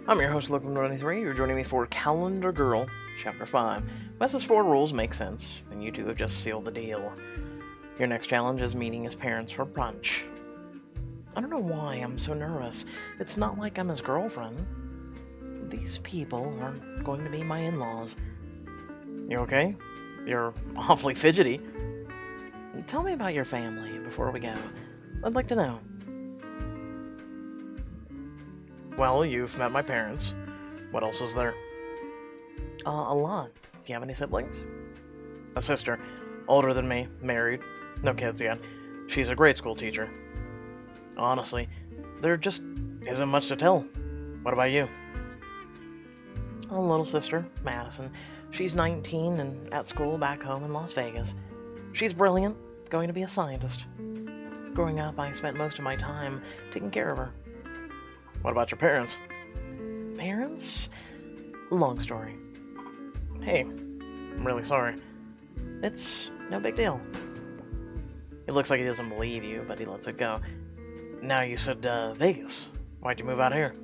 I'm your host, Logan23. You're joining me for Calendar Girl, Chapter 5. Wes's 4 rules make sense, and you two have just sealed the deal. Your next challenge is meeting his parents for brunch. I don't know why I'm so nervous. It's not like I'm his girlfriend. These people are going to be my in-laws. You okay? You're awfully fidgety. Tell me about your family before we go. I'd like to know. Well, you've met my parents. What else is there? A lot. Do you have any siblings? A sister. Older than me. Married. No kids yet. She's a grade school teacher. Honestly, there just isn't much to tell. What about you? A little sister, Madison. She's 19 and at school back home in Las Vegas. She's brilliant, going to be a scientist. Growing up, I spent most of my time taking care of her. What about your parents? Parents? Long story. Hey, I'm really sorry. It's no big deal. It looks like he doesn't believe you, but he lets it go. Now you said, Vegas. Why'd you move out here?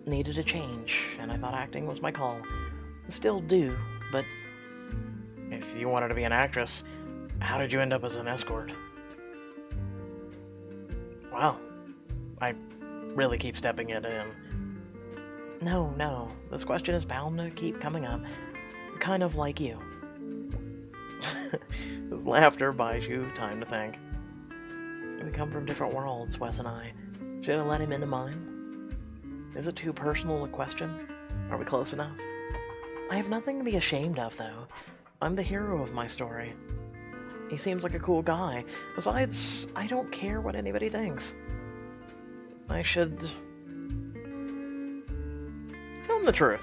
Needed a change, and I thought acting was my call. Still do, but... If you wanted to be an actress, how did you end up as an escort? Wow. I really keep stepping it in. No. This question is bound to keep coming up. Kind of like you. His laughter buys you time to think. We come from different worlds, Wes and I. Should I let him into mine? Is it too personal a question? Are we close enough? I have nothing to be ashamed of, though. I'm the hero of my story. He seems like a cool guy. Besides, I don't care what anybody thinks. I should... tell him the truth.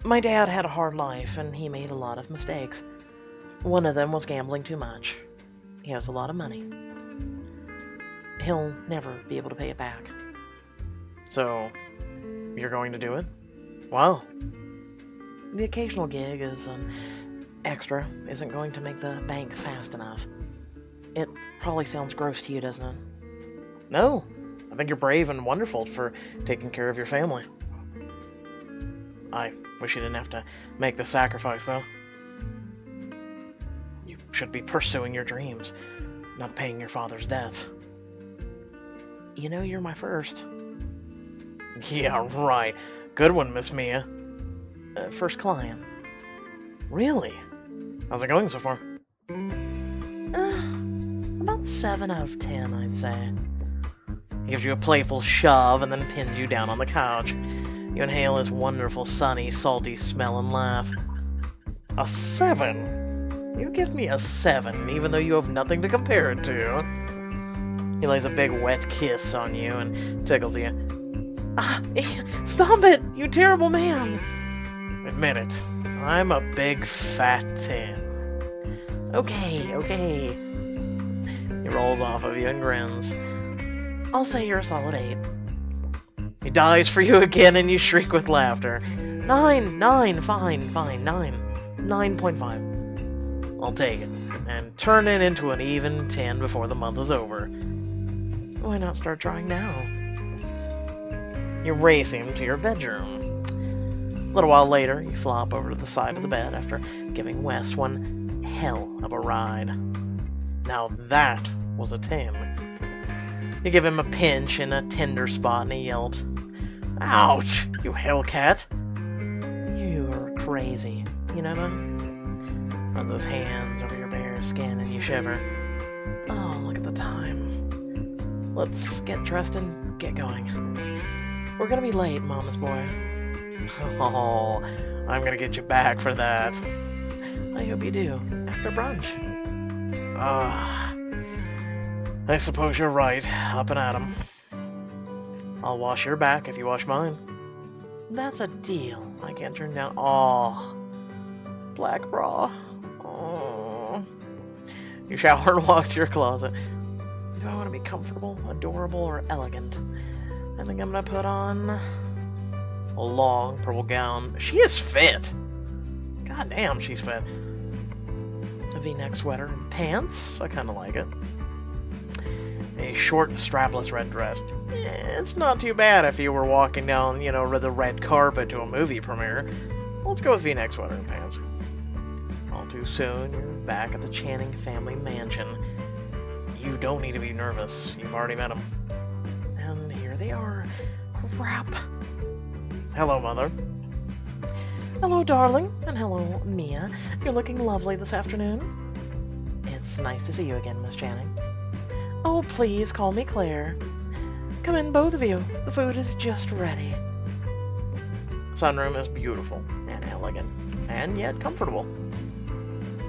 My dad had a hard life, and he made a lot of mistakes. One of them was gambling too much. He has a lot of money. He'll never be able to pay it back. So, you're going to do it? Wow. The occasional gig is an extra isn't going to make the bank fast enough. It probably sounds gross to you, doesn't it? No. I think you're brave and wonderful for taking care of your family. I wish you didn't have to make the sacrifice, though. You should be pursuing your dreams, not paying your father's debts. You know you're my first. Yeah, right. Good one, Miss Mia. First client. Really? How's it going so far? About 7 out of 10, I'd say. He gives you a playful shove and then pins you down on the couch. You inhale his wonderful, sunny, salty smell and laugh. A 7? You give me a 7, even though you have nothing to compare it to. He lays a big wet kiss on you and tickles you. Ah, stop it, you terrible man! Admit it, I'm a big fat 10. Okay. He rolls off of you and grins. I'll say you're a solid 8. He dies for you again and you shriek with laughter. 9, fine, 9.5. I'll take it, and turn it into an even 10 before the month is over. Why not start trying now? You race him to your bedroom. A little while later, you flop over to the side of the bed after giving Wes one hell of a ride. Now that was a 10. You give him a pinch in a tender spot and he yelped, "Ouch, you hellcat!" You are crazy, you know that? Runs his hands over your bare skin and you shiver. Oh, look at the time. Let's get dressed and get going. We're gonna be late, Mama's boy. Oh, I'm gonna get you back for that. I hope you do, after brunch. I suppose you're right, up and at 'em. I'll wash your back if you wash mine. That's a deal. I can't turn down... Aw. Black bra. Aww. You shower and walk to your closet. Do I want to be comfortable, adorable, or elegant? I think I'm gonna put on a long purple gown. She is fit. God damn, she's fit. A V-neck sweater and pants. I kind of like it. a short, strapless red dress. It's not too bad if you were walking down, the red carpet to a movie premiere. Let's go with V-neck sweater and pants. All too soon, you're back at the Channing family mansion. You don't need to be nervous. You've already met them. And here they are. Crap. Hello, Mother. Hello, darling. And hello, Mia. You're looking lovely this afternoon. It's nice to see you again, Miss Channing. Oh, please call me Claire. Come in, both of you. The food is just ready. Sunroom is beautiful and elegant, and yet comfortable.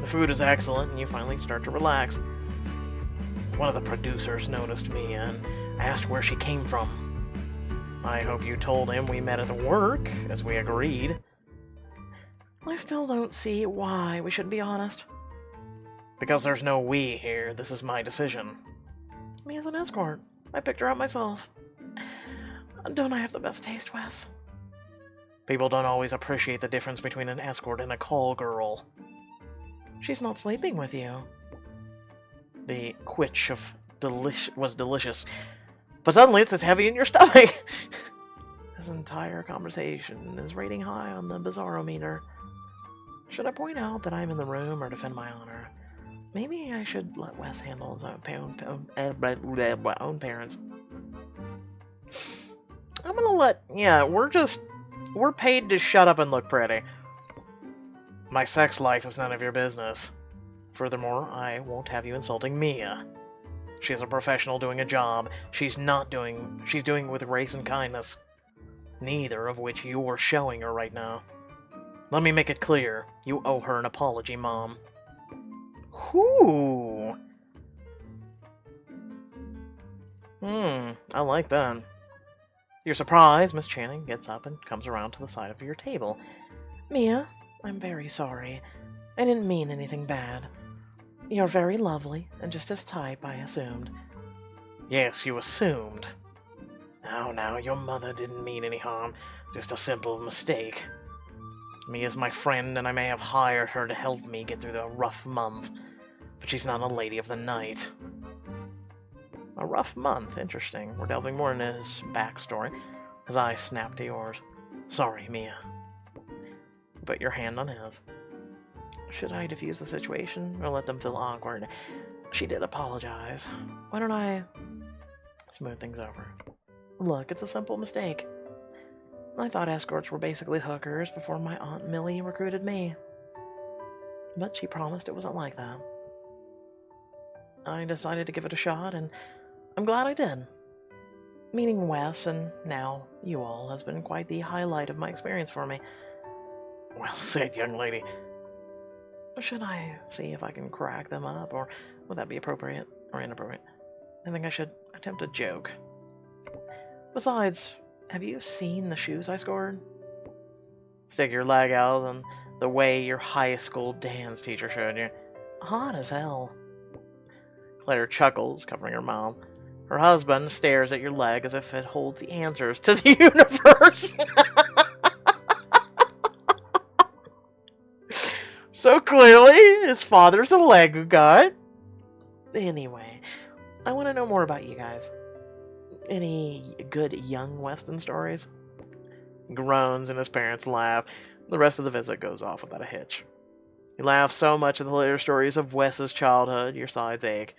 The food is excellent, and you finally start to relax. One of the producers noticed me and asked where she came from. I hope you told him we met at work, as we agreed. I still don't see why we shouldn't be honest. Because there's no we here. This is my decision. Me as an escort. I picked her out myself. Don't I have the best taste, Wes? People don't always appreciate the difference between an escort and a call girl. She's not sleeping with you. The quitch of was delicious. But suddenly it's as heavy in your stomach. This entire conversation is rating high on the bizarrometer. Should I point out that I'm in the room or defend my honor? Maybe I should let Wes handle his own parents. I'm gonna let... Yeah, we're paid to shut up and look pretty. My sex life is none of your business. Furthermore, I won't have you insulting Mia. She is a professional doing a job. She's doing it with grace and kindness. Neither of which you're showing her right now. Let me make it clear. You owe her an apology, Mom. Whoo! I like that. You're surprised, Miss Channing gets up and comes around to the side of your table. Mia, I'm very sorry. I didn't mean anything bad. You're very lovely, and just as type, I assumed. Yes, you assumed. Now, your mother didn't mean any harm. Just a simple mistake. Mia's my friend, and I may have hired her to help me get through the rough month. But she's not a lady of the night. A rough month, interesting. We're delving more into his backstory. His eyes snap to yours. Sorry, Mia. Put your hand on his. Should I defuse the situation, or let them feel awkward? She did apologize. Why don't I smooth things over? Look, it's a simple mistake. I thought escorts were basically hookers before my Aunt Millie recruited me. But she promised it wasn't like that. I decided to give it a shot, and I'm glad I did. Meeting Wes, and now you all, has been quite the highlight of my experience for me. Well said, young lady. Should I see if I can crack them up, or would that be appropriate or inappropriate? I think I should attempt a joke. Besides, have you seen the shoes I scored? Stick your leg out and the way your high school dance teacher showed you. Hot as hell. Claire chuckles, covering her mouth. Her husband stares at your leg as if it holds the answers to the universe. So clearly, his father's a leg guy. Anyway, I want to know more about you guys. Any good young Weston stories? He groans and his parents laugh. The rest of the visit goes off without a hitch. You laugh so much at the later stories of Wes's childhood, your sides ache.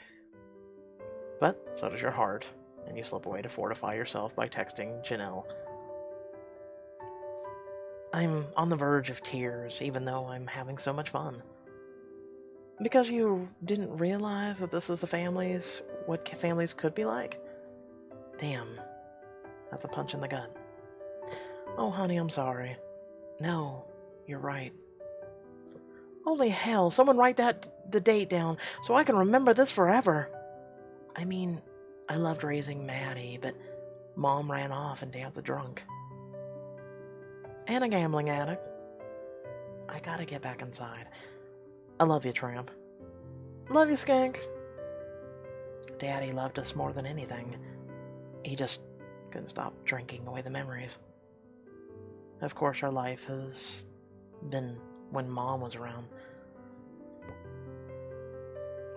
But so does your heart, and you slip away to fortify yourself by texting Janelle. I'm on the verge of tears, even though I'm having so much fun. Because you didn't realize that this is what families could be like? Damn, that's a punch in the gut. Oh, honey, I'm sorry. No, you're right. Holy hell, someone write the date down so I can remember this forever. I mean, I loved raising Maddie, but Mom ran off and Dad's a drunk. And a gambling addict. I gotta get back inside. I love you, Tramp. Love you, Skank. Daddy loved us more than anything. He just couldn't stop drinking away the memories. Of course, our life has been when Mom was around.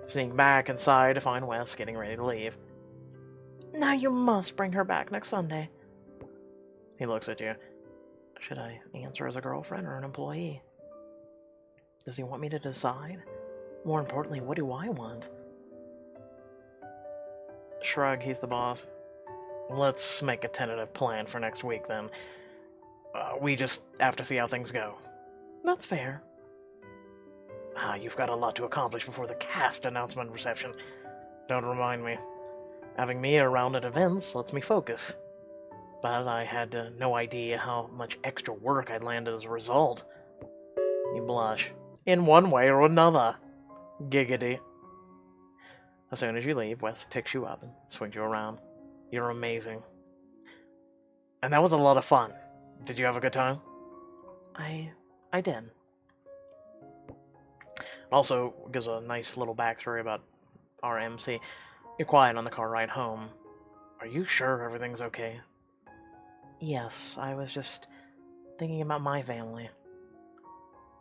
Sneak back inside to find Wes getting ready to leave. Now you must bring her back next Sunday. He looks at you. Should I answer as a girlfriend or an employee? Does he want me to decide? More importantly, what do I want? Shrug, he's the boss. Let's make a tentative plan for next week, then. We just have to see how things go. That's fair. You've got a lot to accomplish before the cast announcement reception. Don't remind me. Having me around at events lets me focus. But I had no idea how much extra work I'd landed as a result. You blush. In one way or another. Giggity. As soon as you leave, Wes picks you up and swings you around. You're amazing. And that was a lot of fun. Did you have a good time? I did. Also, gives a nice little backstory about our MC. You're quiet on the car ride home. Are you sure everything's okay? Yes, I was just thinking about my family.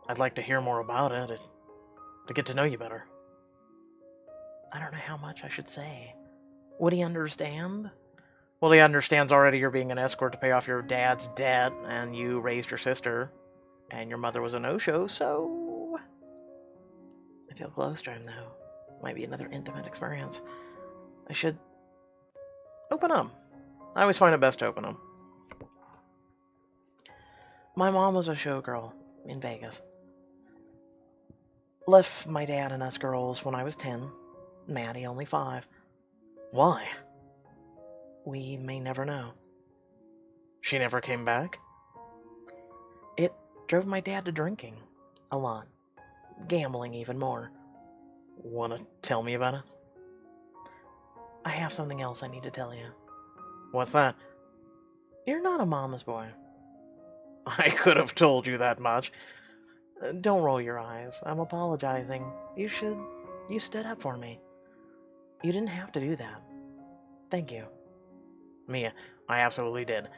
I'd like to hear more about it, to get to know you better. I don't know how much I should say. Would he understand? Well, he understands already you're being an escort to pay off your dad's debt, and you raised your sister, and your mother was a no-show, so... I feel close to him, though. Might be another intimate experience. I should... open up. I always find it best to open up. My mom was a showgirl in Vegas. Left my dad and us girls when I was 10. Maddie only 5. Why? We may never know. She never came back? It drove my dad to drinking. A lot. Gambling even more. Wanna tell me about it? I have something else I need to tell you. What's that? You're not a mama's boy. I could have told you that much. Don't roll your eyes. I'm apologizing. You stood up for me. You didn't have to do that. Thank you. Mia, I absolutely did.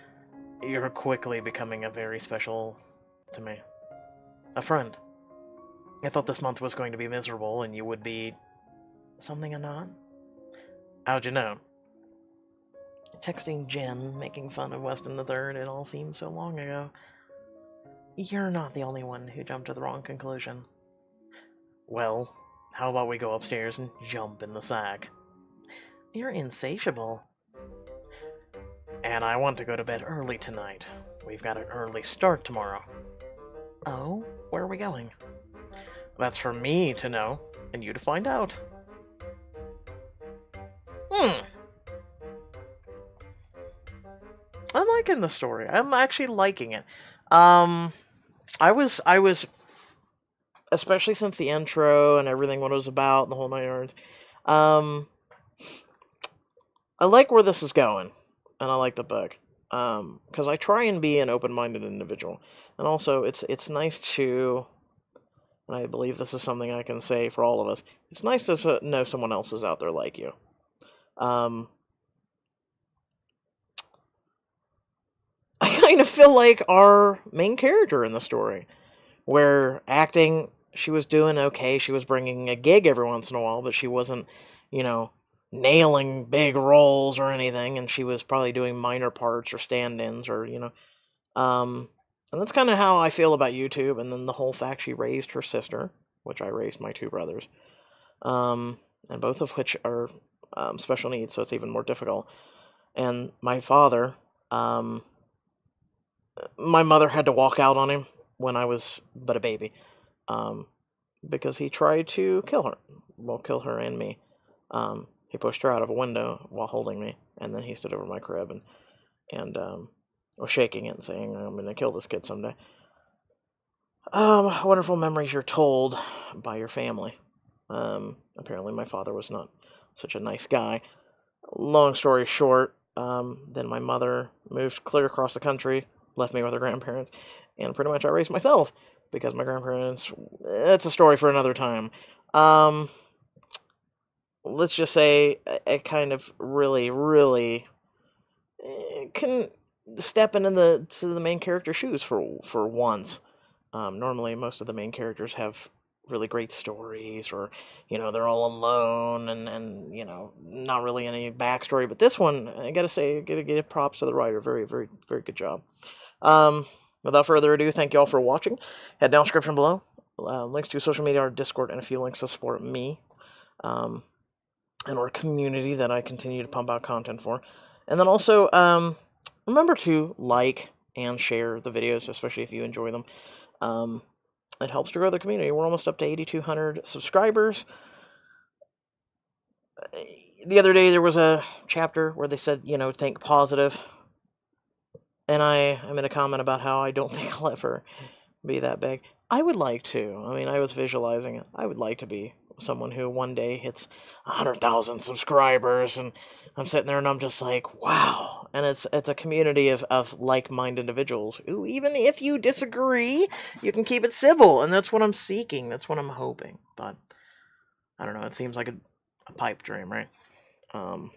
You're quickly becoming a very special to me. A friend. I thought this month was going to be miserable and you would be... something or not? How'd you know? Texting Jen, making fun of Weston the Third, it all seems so long ago. You're not the only one who jumped to the wrong conclusion. Well, how about we go upstairs and jump in the sack? You're insatiable. And I want to go to bed early tonight. We've got an early start tomorrow. Oh? Where are we going? That's for me to know, and you to find out. I'm liking the story. I'm actually liking it. I was, especially since the intro and everything, what it was about, and the whole 9 yards. I like where this is going, and I like the book. Because I try and be an open-minded individual, and also it's nice to, and I believe this is something I can say for all of us. It's nice to know someone else is out there like you. I kind of feel like our main character in the story, where acting, she was doing okay, she was bringing a gig every once in a while, but she wasn't, nailing big roles or anything, and she was probably doing minor parts or stand-ins or, and that's kind of how I feel about YouTube, and then the whole fact she raised her sister, which I raised my 2 brothers, and both of which are special needs, so it's even more difficult. And my father, my mother had to walk out on him when I was but a baby, because he tried to kill her and me. He pushed her out of a window while holding me, and then he stood over my crib and was shaking it and saying, "I'm going to kill this kid someday." Wonderful memories you're told by your family. Apparently my father was not such a nice guy. Long story short, then my mother moved clear across the country, left me with her grandparents, and pretty much I raised myself, because my grandparents, it's a story for another time. Let's just say it kind of really can step into the main character's shoes for once. Normally most of the main characters have really great stories, or they're all alone, and not really any backstory. But this one, I gotta say, gotta give props to the writer. Very, very, very good job. Um, Without further ado, thank you all for watching. Head down description below. Links to social media, our Discord, and a few links to support me um, and our community that I continue to pump out content for. And then also, remember to like and share the videos, especially if you enjoy them. Um, it helps to grow the community. We're almost up to 8,200 subscribers. The other day there was a chapter where they said, think positive. And I made a comment about how I don't think I'll ever be that big. I would like to. I mean, I was visualizing it. I would like to be someone who one day hits 100,000 subscribers, and I'm sitting there and I'm just like, wow. And it's a community of like-minded individuals who, even if you disagree, you can keep it civil, and that's what I'm seeking. That's what I'm hoping. But I don't know. It seems like a pipe dream, right? Um,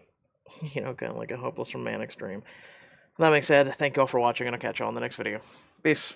kind of like a hopeless romantic dream. That being said, thank you all for watching, and I'll catch you all in the next video. Peace.